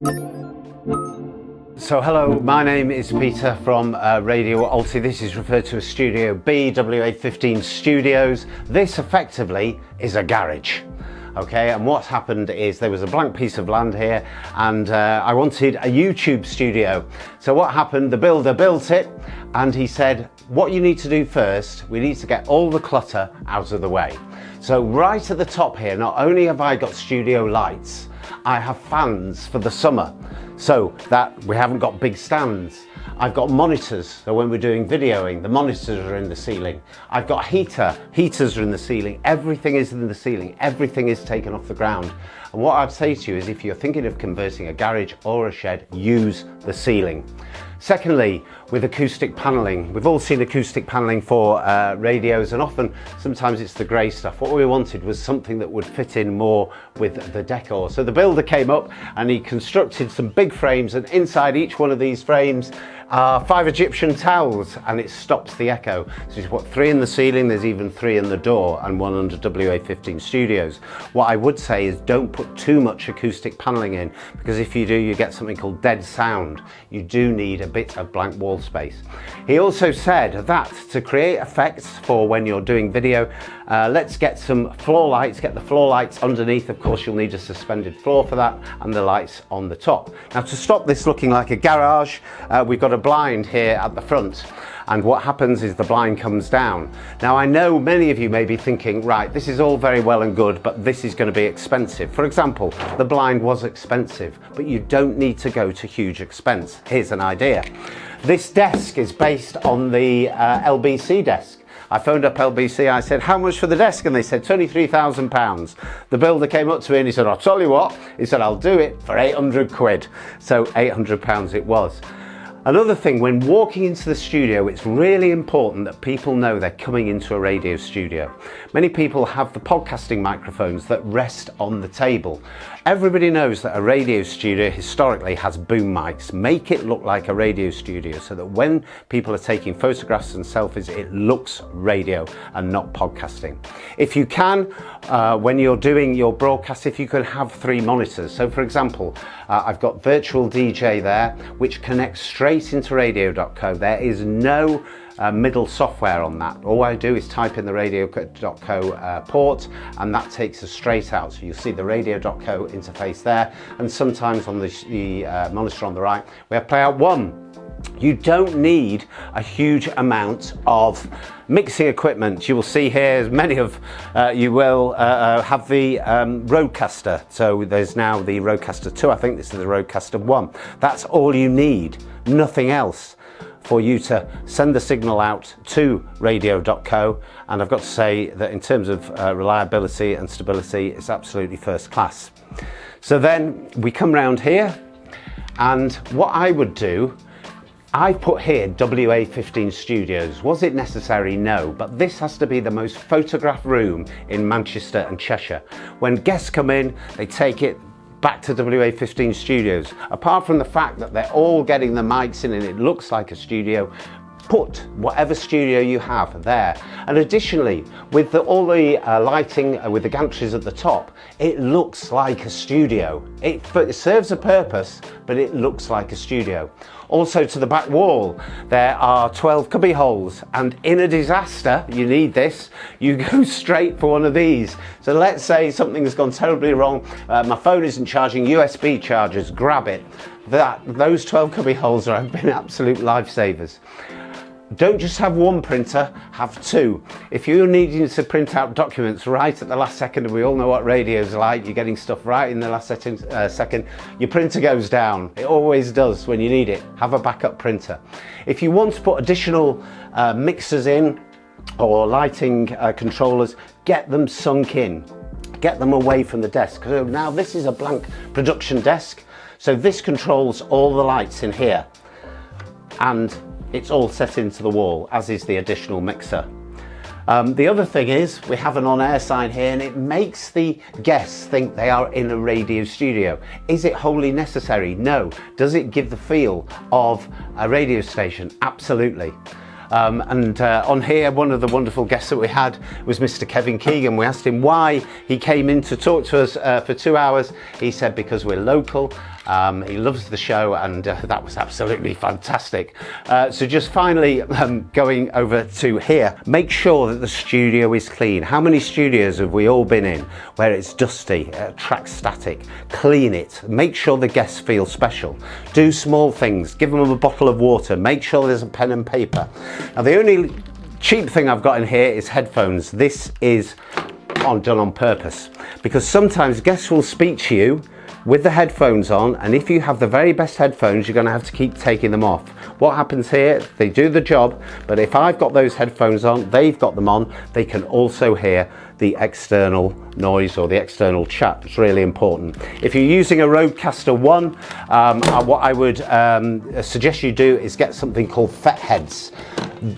So hello, my name is Peter from Radio Alty. This is referred to as Studio B, WA15 Studios. This effectively is a garage. Okay, and what's happened is there was a blank piece of land here and I wanted a YouTube studio. So what happened, the builder built it and he said, what you need to do first, we need to get all the clutter out of the way. So right at the top here, not only have I got studio lights, I have fans for the summer so that we haven't got big stands. I've got monitors, so when we're doing videoing, the monitors are in the ceiling. I've got heaters are in the ceiling, everything is in the ceiling, everything is taken off the ground. And what I'd say to you is if you're thinking of converting a garage or a shed, use the ceiling. Secondly, with acoustic panelling, we've all seen acoustic panelling for radios, and often, sometimes it's the grey stuff. What we wanted was something that would fit in more with the decor. So the builder came up and he constructed some big frames, and inside each one of these frames are 5 Egyptian towels, and it stops the echo. So you've got 3 in the ceiling, there's even 3 in the door, and 1 under WA15 Studios. What I would say is don't put too much acoustic panelling in, because if you do, you get something called dead sound. You do need a bit of blank wall space. He also said that to create effects for when you're doing video, let's get some floor lights, get the floor lights underneath. Of course, you'll need a suspended floor for that, and the lights on the top. Now, to stop this looking like a garage, we've got a blind here at the front, and what happens is the blind comes down. Now, I know many of you may be thinking, right, this is all very well and good, but this is going to be expensive. For example, the blind was expensive, but you don't need to go to huge expense. Here's an idea. This desk is based on the LBC desk. I phoned up LBC, I said, how much for the desk? And they said, £23,000. The builder came up to me and he said, I'll tell you what, he said, I'll do it for 800 quid. So £800 it was. Another thing, when walking into the studio, it's really important that people know they're coming into a radio studio. Many people have the podcasting microphones that rest on the table. Everybody knows that a radio studio historically has boom mics. Make it look like a radio studio so that when people are taking photographs and selfies, it looks radio and not podcasting. If you can, when you're doing your broadcast, if you could have 3 monitors. So for example, I've got virtual DJ there, which connects straight into Radio.co. There is no middle software on that. All I do is type in the Radio.co port, and that takes us straight out. So you'll see the Radio.co interface there, and sometimes on the monitor on the right, we have Playout 1. You don't need a huge amount of mixing equipment. You will see here, many of you will have the Rodecaster. So there's now the Rodecaster 2. I think this is the Rodecaster 1. That's all you need, nothing else, for you to send the signal out to Radio.co. And I've got to say that in terms of reliability and stability, it's absolutely first class. So then we come round here, and what I would do, I put here WA15 Studios. Was it necessary? No, but this has to be the most photographed room in Manchester and Cheshire. When guests come in, they take it back to WA15 Studios. Apart from the fact that they're all getting the mics in and it looks like a studio, put whatever studio you have there. And additionally, with all the lighting with the gantries at the top, it looks like a studio. It serves a purpose, but it looks like a studio. Also, to the back wall, there are 12 cubby holes, and in a disaster, you need this, you go straight for one of these. So let's say something's gone terribly wrong, my phone isn't charging, USB chargers, grab it. Those 12 cubby holes have been absolute lifesavers. Don't just have 1 printer, have 2. If you're needing to print out documents right at the last second, and we all know what radio's like, you're getting stuff right in the last second, your printer goes down. It always does when you need it. Have a backup printer. If you want to put additional mixers in or lighting controllers, get them sunk in. Get them away from the desk. So now this is a blank production desk, so this controls all the lights in here. And it's all set into the wall, as is the additional mixer. The other thing is we have an on-air sign here, and it makes the guests think they are in a radio studio. Is it wholly necessary? No. Does it give the feel of a radio station? Absolutely. On here, one of the wonderful guests that we had was Mr. Kevin Keegan. We asked him why he came in to talk to us for 2 hours. He said because we're local He loves the show, and that was absolutely fantastic. So just finally going over to here, make sure that the studio is clean. How many studios have we all been in where it's dusty, track static? Clean it. Make sure the guests feel special. Do small things. Give them a bottle of water. Make sure there's a pen and paper. Now, the only cheap thing I've got in here is headphones. This is done on purpose, because sometimes guests will speak to you with the headphones on, and if you have the very best headphones, you're going to have to keep taking them off. What happens here, they do the job, but if I've got those headphones on, they've got them on, they can also hear the external noise or the external chat. It's really important. If you're using a Rodecaster 1, what I would suggest you do is get something called FET heads.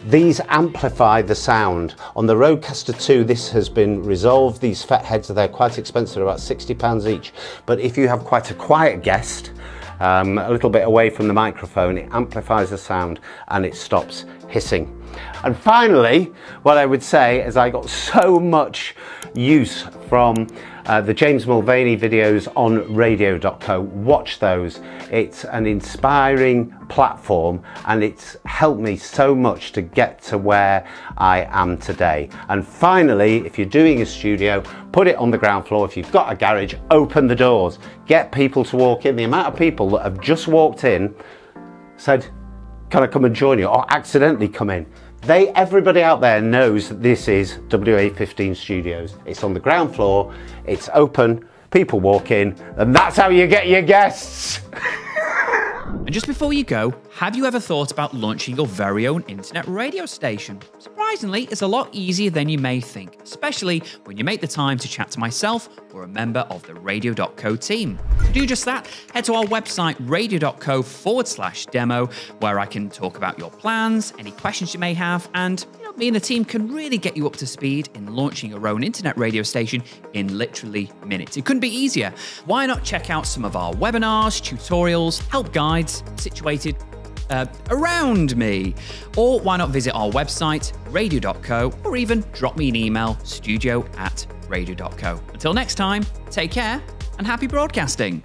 These amplify the sound. On the Rodecaster 2, this has been resolved. These FET heads, they're quite expensive, about £60 each. But if you have quite a quiet guest, a little bit away from the microphone, it amplifies the sound and it stops hissing. And finally, what I would say is I got so much use from the James Mulvaney videos on Radio.co. Watch those. It's an inspiring platform, and it's helped me so much to get to where I am today. And finally, if you're doing a studio, put it on the ground floor. If you've got a garage, open the doors. Get people to walk in. The amount of people that have just walked in, said, "Can I come and join you?" or accidentally come in. Everybody out there knows that this is WA15 Studios. It's on the ground floor, it's open, people walk in, and that's how you get your guests. And just before you go, have you ever thought about launching your very own internet radio station? Surprisingly, it's a lot easier than you may think, especially when you make the time to chat to myself or a member of the Radio.co team. To do just that, head to our website radio.co/demo, where I can talk about your plans, any questions you may have, and me and the team can really get you up to speed in launching your own internet radio station in literally minutes. It couldn't be easier. Why not check out some of our webinars, tutorials, help guides situated around me? Or why not visit our website, radio.co, or even drop me an email, studio@radio.co. Until next time, take care and happy broadcasting.